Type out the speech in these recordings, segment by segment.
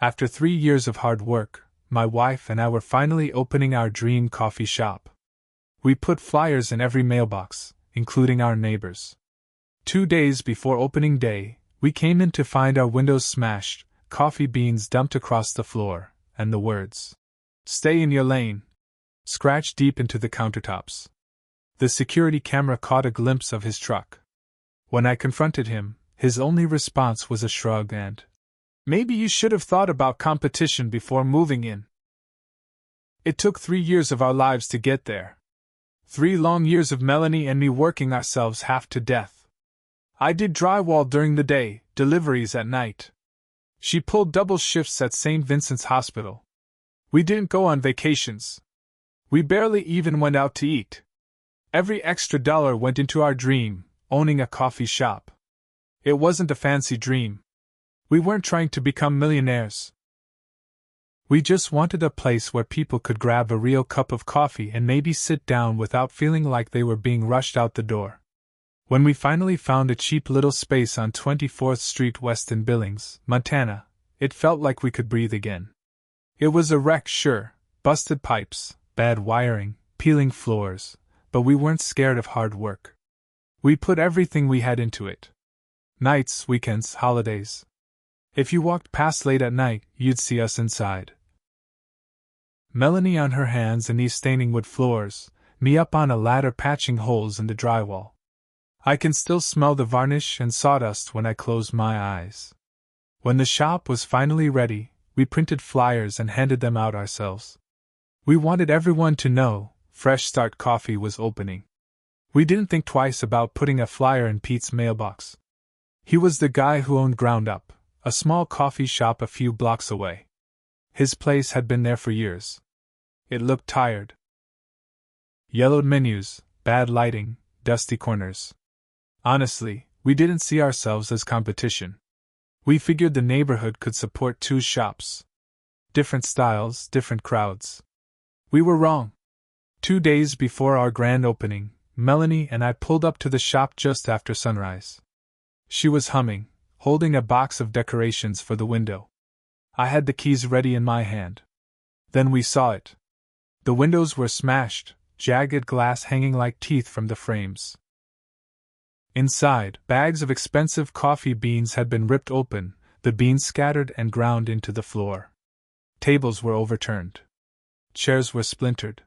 After 3 years of hard work, my wife and I were finally opening our dream coffee shop. We put flyers in every mailbox, including our neighbors. 2 days before opening day, we came in to find our windows smashed, coffee beans dumped across the floor, and the words, "Stay in your lane," scratched deep into the countertops. The security camera caught a glimpse of his truck. When I confronted him, his only response was a shrug and, "Maybe you should have thought about competition before moving in." It took 3 years of our lives to get there. 3 long years of Melanie and me working ourselves half to death. I did drywall during the day, deliveries at night. She pulled double shifts at St. Vincent's Hospital. We didn't go on vacations. We barely even went out to eat. Every extra dollar went into our dream, owning a coffee shop. It wasn't a fancy dream. We weren't trying to become millionaires. We just wanted a place where people could grab a real cup of coffee and maybe sit down without feeling like they were being rushed out the door. When we finally found a cheap little space on 24th Street West in Billings, Montana, it felt like we could breathe again. It was a wreck, sure, busted pipes, bad wiring, peeling floors, but we weren't scared of hard work. We put everything we had into it. Nights, weekends, holidays. If you walked past late at night, you'd see us inside. Melanie on her hands and knees staining wood floors, me up on a ladder patching holes in the drywall. I can still smell the varnish and sawdust when I close my eyes. When the shop was finally ready, we printed flyers and handed them out ourselves. We wanted everyone to know Fresh Start Coffee was opening. We didn't think twice about putting a flyer in Pete's mailbox. He was the guy who owned Ground Up, a small coffee shop a few blocks away. His place had been there for years. It looked tired. Yellowed menus, bad lighting, dusty corners. Honestly, we didn't see ourselves as competition. We figured the neighborhood could support 2 shops. Different styles, different crowds. We were wrong. 2 days before our grand opening, Melanie and I pulled up to the shop just after sunrise. She was humming, holding a box of decorations for the window. I had the keys ready in my hand. Then we saw it. The windows were smashed, jagged glass hanging like teeth from the frames. Inside, bags of expensive coffee beans had been ripped open, the beans scattered and ground into the floor. Tables were overturned. Chairs were splintered.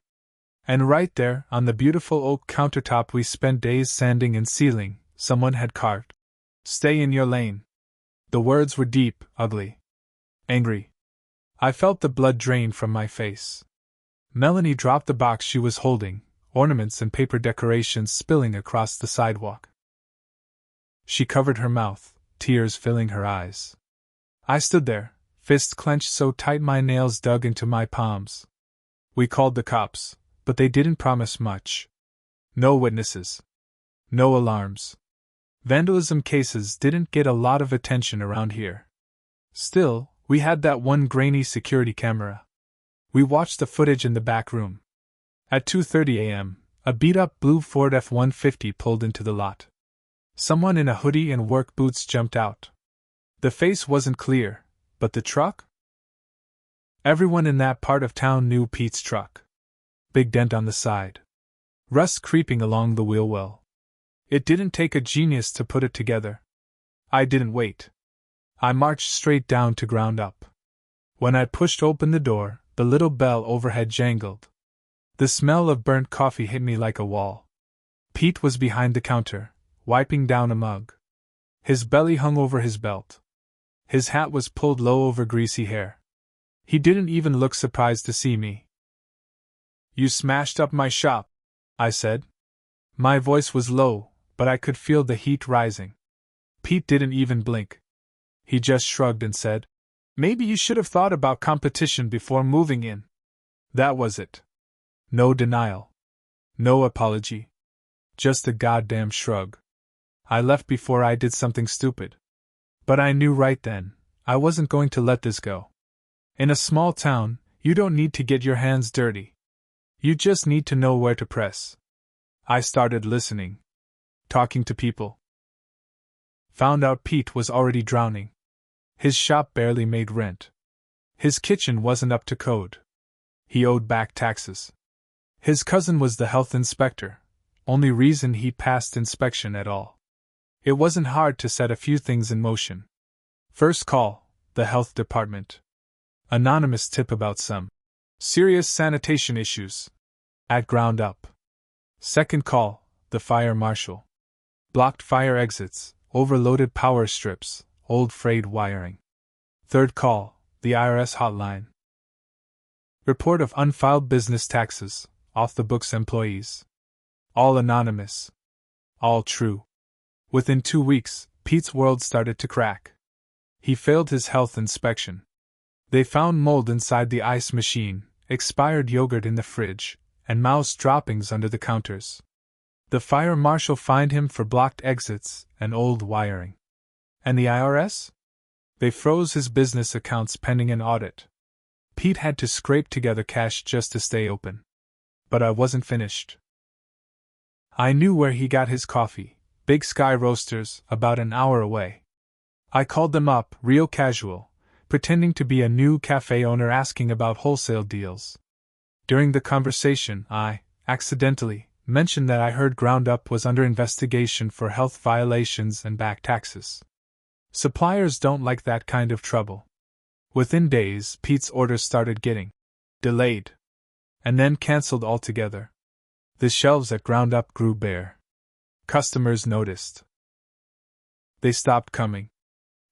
And right there, on the beautiful oak countertop we spent days sanding and sealing, someone had carved, "Stay in your lane." The words were deep, ugly, angry. I felt the blood drain from my face. Melanie dropped the box she was holding, ornaments and paper decorations spilling across the sidewalk. She covered her mouth, tears filling her eyes. I stood there, fists clenched so tight my nails dug into my palms. We called the cops, but they didn't promise much. No witnesses. No alarms. Vandalism cases didn't get a lot of attention around here. Still, we had that one grainy security camera. We watched the footage in the back room. At 2:30 a.m., a beat-up blue Ford F-150 pulled into the lot. Someone in a hoodie and work boots jumped out. The face wasn't clear, but the truck? Everyone in that part of town knew Pete's truck. Big dent on the side. Rust creeping along the wheel well. It didn't take a genius to put it together. I didn't wait. I marched straight down to Ground Up. When I pushed open the door, the little bell overhead jangled. The smell of burnt coffee hit me like a wall. Pete was behind the counter, wiping down a mug. His belly hung over his belt. His hat was pulled low over greasy hair. He didn't even look surprised to see me. "You smashed up my shop," I said. My voice was low, but I could feel the heat rising. Pete didn't even blink. He just shrugged and said, "Maybe you should have thought about competition before moving in." That was it. No denial. No apology. Just a goddamn shrug. I left before I did something stupid. But I knew right then, I wasn't going to let this go. In a small town, you don't need to get your hands dirty. You just need to know where to press. I started listening. Talking to people. Found out Pete was already drowning. His shop barely made rent. His kitchen wasn't up to code. He owed back taxes. His cousin was the health inspector, only reason he passed inspection at all. It wasn't hard to set a few things in motion. First call, the health department. Anonymous tip about some serious sanitation issues. At ground up. Second call, the fire marshal. Blocked fire exits, overloaded power strips, old frayed wiring. Third call, the IRS hotline. Report of unfiled business taxes, off the books employees. All anonymous. All true. Within 2 weeks, Pete's world started to crack. He failed his health inspection. They found mold inside the ice machine, expired yogurt in the fridge, and mouse droppings under the counters. The fire marshal fined him for blocked exits and old wiring. And the IRS? They froze his business accounts pending an audit. Pete had to scrape together cash just to stay open. But I wasn't finished. I knew where he got his coffee, Big Sky Roasters, about an hour away. I called them up, real casual, pretending to be a new cafe owner asking about wholesale deals. During the conversation, I, accidentally, mentioned that I heard Ground Up was under investigation for health violations and back taxes. Suppliers don't like that kind of trouble. Within days, Pete's orders started getting delayed. And then cancelled altogether. The shelves at Ground Up grew bare. Customers noticed. They stopped coming.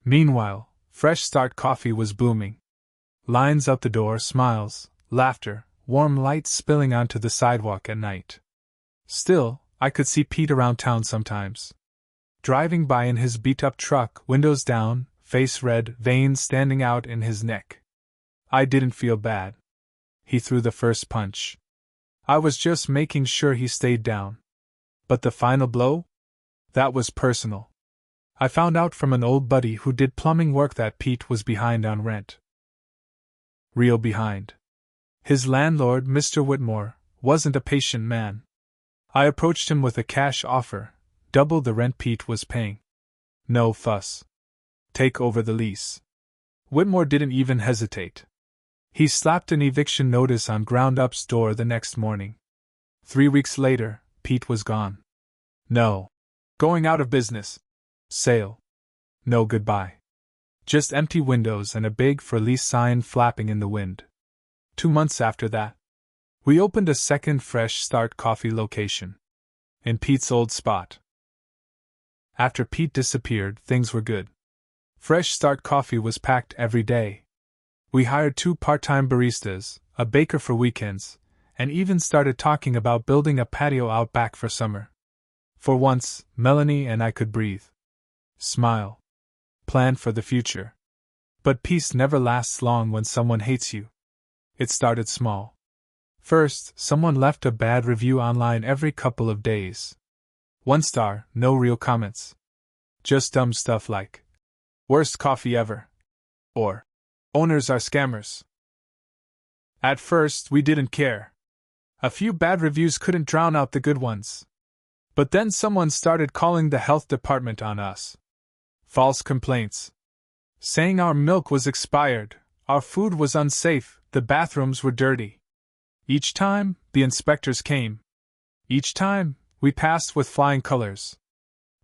Meanwhile, Fresh Start coffee was booming. Lines out the door, smiles, laughter, warm lights spilling onto the sidewalk at night. Still, I could see Pete around town sometimes. Driving by in his beat-up truck, windows down, face red, veins standing out in his neck. I didn't feel bad. He threw the first punch. I was just making sure he stayed down. But the final blow? That was personal. I found out from an old buddy who did plumbing work that Pete was behind on rent. Real behind. His landlord, Mr. Whitmore, wasn't a patient man. I approached him with a cash offer, double the rent Pete was paying. No fuss. Take over the lease. Whitmore didn't even hesitate. He slapped an eviction notice on Ground Up's door the next morning. 3 weeks later, Pete was gone. No. Going out of business. Sale. No goodbye. Just empty windows and a big for lease sign flapping in the wind. 2 months after that, we opened a second Fresh Start coffee location. In Pete's old spot. After Pete disappeared, things were good. Fresh Start coffee was packed every day. We hired 2 part-time baristas, a baker for weekends, and even started talking about building a patio out back for summer. For once, Melanie and I could breathe. Smile. Plan for the future. But peace never lasts long when someone hates you. It started small. First, someone left a bad review online every couple of days. 1 star, no real comments. Just dumb stuff like, worst coffee ever. Or, owners are scammers. At first, we didn't care. A few bad reviews couldn't drown out the good ones. But then someone started calling the health department on us. False complaints. Saying our milk was expired, our food was unsafe, the bathrooms were dirty. Each time, the inspectors came. Each time, we passed with flying colors.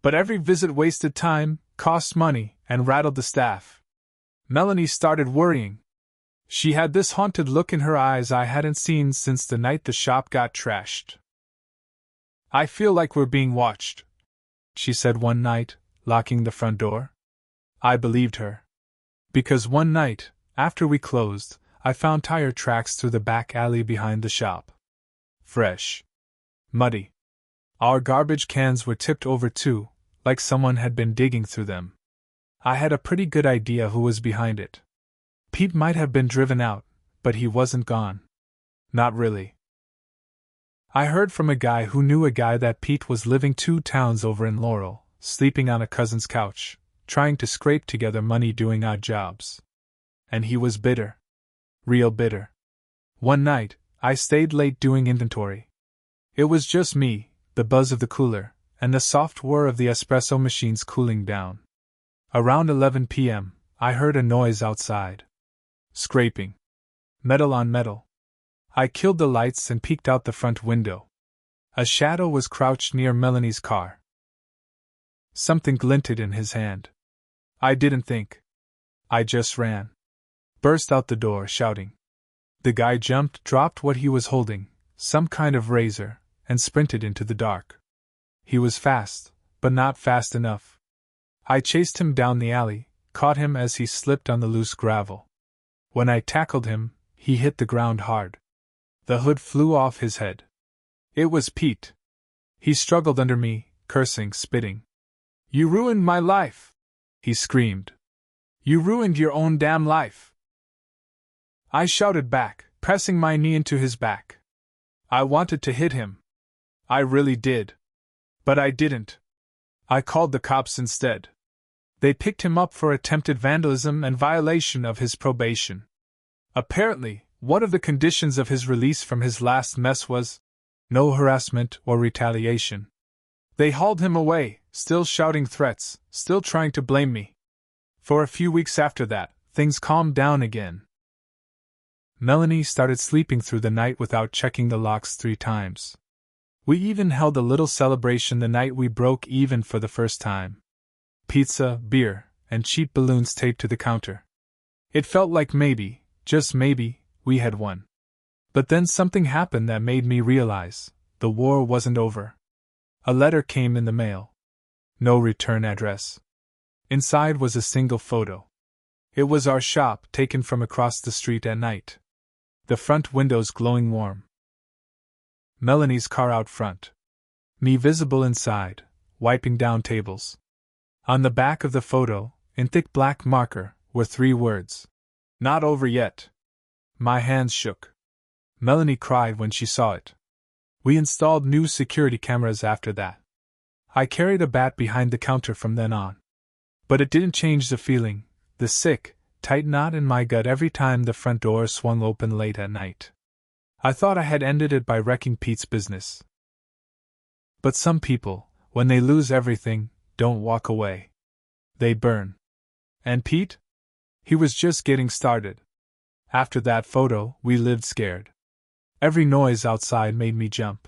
But every visit wasted time, cost money, and rattled the staff. Melanie started worrying. She had this haunted look in her eyes I hadn't seen since the night the shop got trashed. I feel like we're being watched, she said one night, locking the front door. I believed her. Because one night, after we closed, I found tire tracks through the back alley behind the shop. Fresh. Muddy. Our garbage cans were tipped over too, like someone had been digging through them. I had a pretty good idea who was behind it. Pete might have been driven out, but he wasn't gone. Not really. I heard from a guy who knew a guy that Pete was living 2 towns over in Laurel, sleeping on a cousin's couch, trying to scrape together money doing odd jobs. And he was bitter. Real bitter. One night, I stayed late doing inventory. It was just me, the buzz of the cooler, and the soft whir of the espresso machines cooling down. Around 11 p.m., I heard a noise outside. Scraping. Metal on metal. I killed the lights and peeked out the front window. A shadow was crouched near Melanie's car. Something glinted in his hand. I didn't think. I just ran. Burst out the door, shouting. The guy jumped, dropped what he was holding, some kind of razor, and sprinted into the dark. He was fast, but not fast enough. I chased him down the alley, caught him as he slipped on the loose gravel. When I tackled him, he hit the ground hard. The hood flew off his head. It was Pete. He struggled under me, cursing, spitting. "You ruined my life!" he screamed. "You ruined your own damn life!" I shouted back, pressing my knee into his back. I wanted to hit him. I really did. But I didn't. I called the cops instead. They picked him up for attempted vandalism and violation of his probation. Apparently, one of the conditions of his release from his last mess was no harassment or retaliation. They hauled him away, still shouting threats, still trying to blame me. For a few weeks after that, things calmed down again. Melanie started sleeping through the night without checking the locks 3 times. We even held a little celebration the night we broke even for the first time. Pizza, beer, and cheap balloons taped to the counter. It felt like maybe, just maybe, we had won. But then something happened that made me realize the war wasn't over. A letter came in the mail. No return address. Inside was a single photo. It was our shop, taken from across the street at night. The front windows glowing warm. Melanie's car out front. Me visible inside, wiping down tables. On the back of the photo, in thick black marker, were 3 words. Not over yet. My hands shook. Melanie cried when she saw it. We installed new security cameras after that. I carried a bat behind the counter from then on. But it didn't change the feeling, the sick, tight knot in my gut every time the front door swung open late at night. I thought I had ended it by wrecking Pete's business. But some people, when they lose everything, don't walk away. They burn. And Pete? He was just getting started. After that photo, we lived scared. Every noise outside made me jump.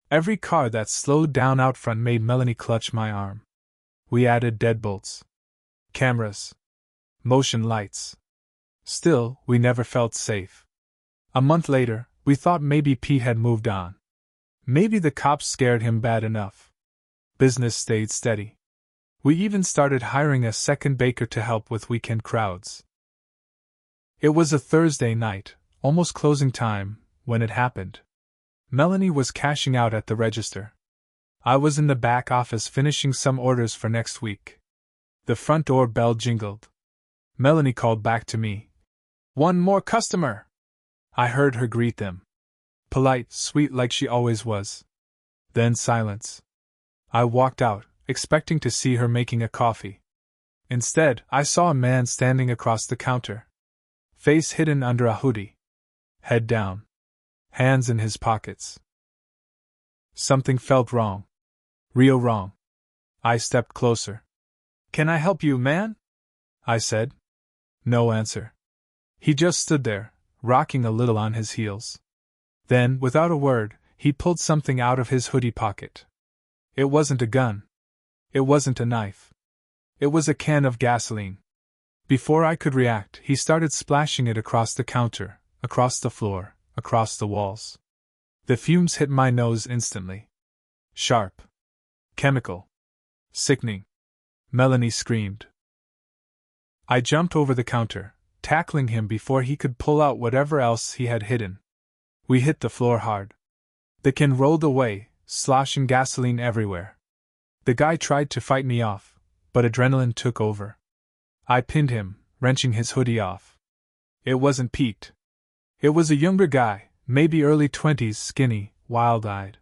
Every car that slowed down out front made Melanie clutch my arm. We added deadbolts. Cameras. Motion lights. Still, we never felt safe. A month later, we thought maybe Pete had moved on. Maybe the cops scared him bad enough. Business stayed steady. We even started hiring a second baker to help with weekend crowds. It was a Thursday night, almost closing time, when it happened. Melanie was cashing out at the register. I was in the back office finishing some orders for next week. The front door bell jingled. Melanie called back to me. "One more customer!" I heard her greet them. Polite, sweet like she always was. Then silence. I walked out, expecting to see her making a coffee. Instead, I saw a man standing across the counter. Face hidden under a hoodie. Head down. Hands in his pockets. Something felt wrong. Real wrong. I stepped closer. "Can I help you, man?" I said. No answer. He just stood there, rocking a little on his heels. Then, without a word, he pulled something out of his hoodie pocket. It wasn't a gun. It wasn't a knife. It was a can of gasoline. Before I could react, he started splashing it across the counter, across the floor, across the walls. The fumes hit my nose instantly. Sharp. Chemical. Sickening. Melanie screamed. I jumped over the counter, tackling him before he could pull out whatever else he had hidden. We hit the floor hard. The can rolled away, sloshing gasoline everywhere. The guy tried to fight me off, but adrenaline took over. I pinned him, wrenching his hoodie off. It wasn't Pete. It was a younger guy, maybe early 20s, skinny, wild-eyed.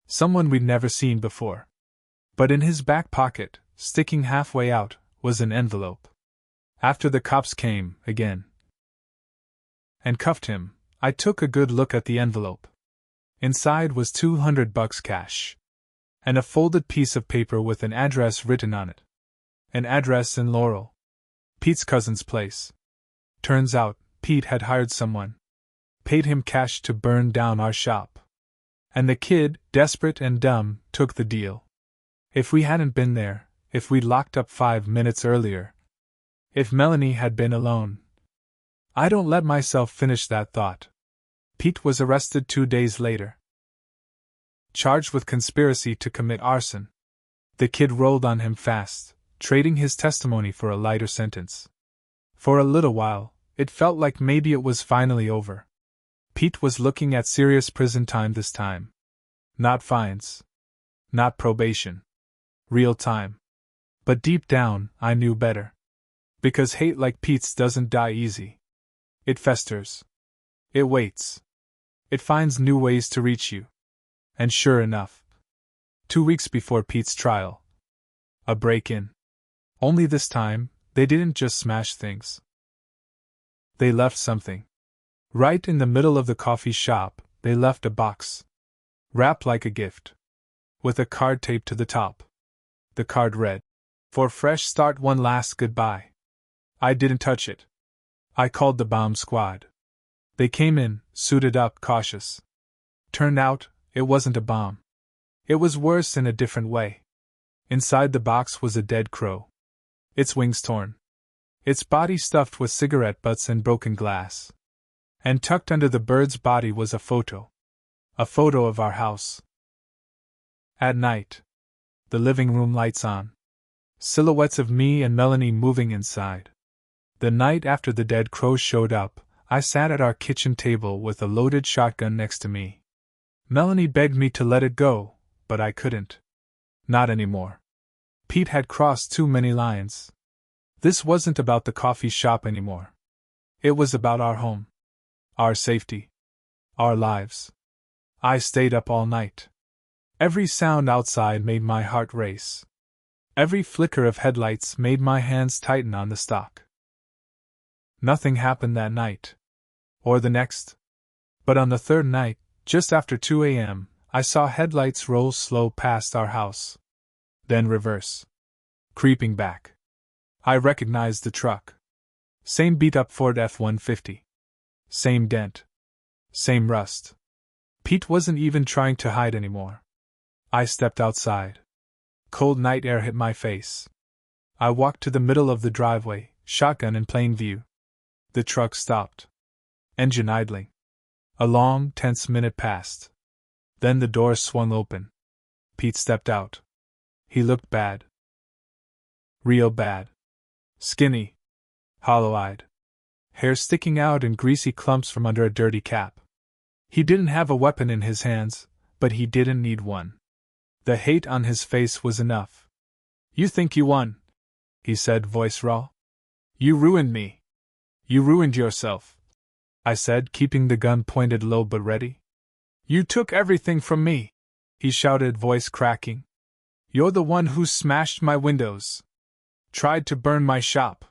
Someone we'd never seen before. But in his back pocket, sticking halfway out, was an envelope. After the cops came, again, and cuffed him, I took a good look at the envelope. Inside was $200 cash. And a folded piece of paper with an address written on it. An address in Laurel. Pete's cousin's place. Turns out, Pete had hired someone. Paid him cash to burn down our shop. And the kid, desperate and dumb, took the deal. If we hadn't been there, if we'd locked up 5 minutes earlier, if Melanie had been alone. I don't let myself finish that thought. Pete was arrested 2 days later. Charged with conspiracy to commit arson. The kid rolled on him fast, trading his testimony for a lighter sentence. For a little while, it felt like maybe it was finally over. Pete was looking at serious prison time this time. Not fines. Not probation. Real time. But deep down, I knew better. Because hate like Pete's doesn't die easy. It festers. It waits. It finds new ways to reach you. And sure enough, 2 weeks before Pete's trial, a break-in. Only this time, they didn't just smash things. They left something. Right in the middle of the coffee shop, they left a box. Wrapped like a gift. With a card taped to the top. The card read, "For fresh start, one last goodbye." I didn't touch it. I called the bomb squad. They came in, suited up, cautious. Turned out, it wasn't a bomb. It was worse in a different way. Inside the box was a dead crow. Its wings torn. Its body stuffed with cigarette butts and broken glass. And tucked under the bird's body was a photo. A photo of our house. At night. The living room lights on. Silhouettes of me and Melanie moving inside. The night after the dead crow showed up, I sat at our kitchen table with a loaded shotgun next to me. Melanie begged me to let it go, but I couldn't. Not anymore. Pete had crossed too many lines. This wasn't about the coffee shop anymore. It was about our home. Our safety. Our lives. I stayed up all night. Every sound outside made my heart race. Every flicker of headlights made my hands tighten on the stock. Nothing happened that night. Or the next. But on the third night, just after 2 a.m., I saw headlights roll slow past our house. Then reverse. Creeping back. I recognized the truck. Same beat-up Ford F-150. Same dent. Same rust. Pete wasn't even trying to hide anymore. I stepped outside. Cold night air hit my face. I walked to the middle of the driveway, shotgun in plain view. The truck stopped. Engine idling. A long, tense minute passed. Then the door swung open. Pete stepped out. He looked bad. Real bad. Skinny. Hollow-eyed. Hair sticking out in greasy clumps from under a dirty cap. He didn't have a weapon in his hands, but he didn't need one. The hate on his face was enough. "You think you won," he said, voice raw. "You ruined me. You ruined yourself," I said, keeping the gun pointed low but ready. "You took everything from me," he shouted, voice cracking. "You're the one who smashed my windows. Tried to burn my shop.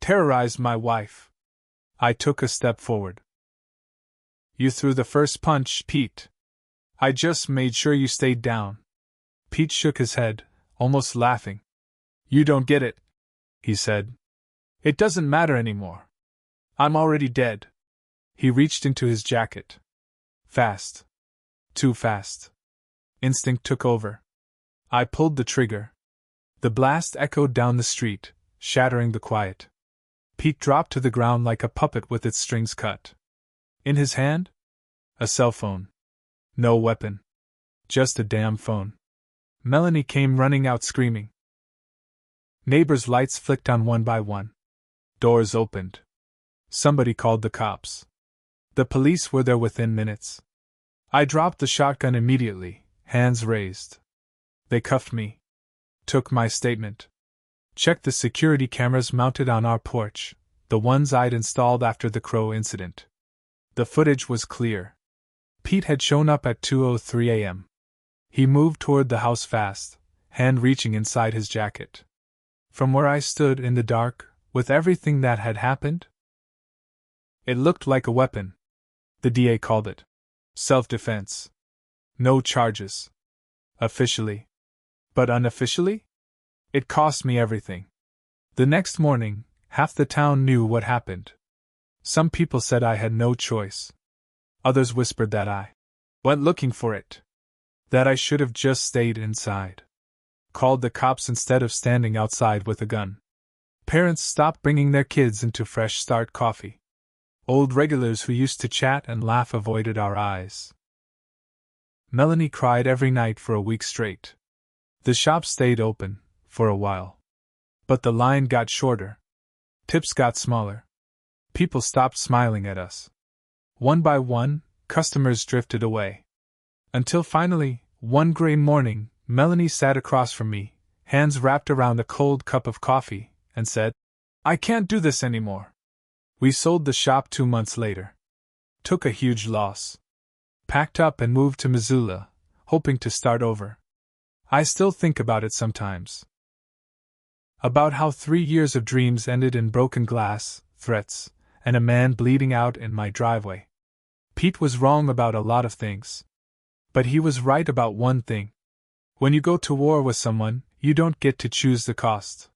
Terrorized my wife." I took a step forward. "You threw the first punch, Pete. I just made sure you stayed down." Pete shook his head, almost laughing. "You don't get it," he said. "It doesn't matter anymore. I'm already dead." He reached into his jacket. Fast. Too fast. Instinct took over. I pulled the trigger. The blast echoed down the street, shattering the quiet. Pete dropped to the ground like a puppet with its strings cut. In his hand? A cell phone. No weapon. Just a damn phone. Melanie came running out screaming. Neighbors' lights flicked on one by one. Doors opened. Somebody called the cops. The police were there within minutes. I dropped the shotgun immediately, hands raised. They cuffed me. Took my statement. Checked the security cameras mounted on our porch, the ones I'd installed after the Crow incident. The footage was clear. Pete had shown up at 2:03 a.m. He moved toward the house fast, hand reaching inside his jacket. From where I stood in the dark, with everything that had happened, it looked like a weapon. The DA called it self-defense. No charges. Officially. But unofficially? It cost me everything. The next morning, half the town knew what happened. Some people said I had no choice. Others whispered that I went looking for it. That I should have just stayed inside. Called the cops instead of standing outside with a gun. Parents stopped bringing their kids into Fresh Start coffee. Old regulars who used to chat and laugh avoided our eyes. Melanie cried every night for a week straight. The shop stayed open, for a while. But the line got shorter. Tips got smaller. People stopped smiling at us. One by one, customers drifted away. Until finally, one gray morning, Melanie sat across from me, hands wrapped around a cold cup of coffee, and said, "I can't do this anymore." We sold the shop 2 months later. Took a huge loss. Packed up and moved to Missoula, hoping to start over. I still think about it sometimes. About how 3 years of dreams ended in broken glass, threats, and a man bleeding out in my driveway. Pete was wrong about a lot of things. But he was right about one thing. When you go to war with someone, you don't get to choose the cost.